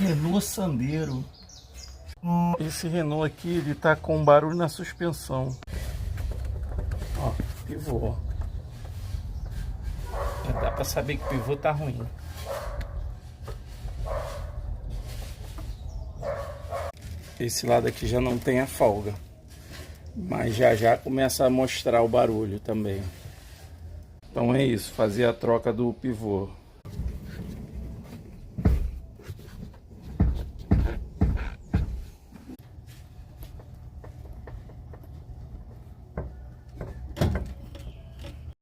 Renault Sandero. Esse Renault aqui, ele tá com barulho na suspensão. Ó, pivô. Já dá pra saber que o pivô tá ruim. Esse lado aqui já não tem a folga, mas já começa a mostrar o barulho também. Então é isso, fazer a troca do pivô.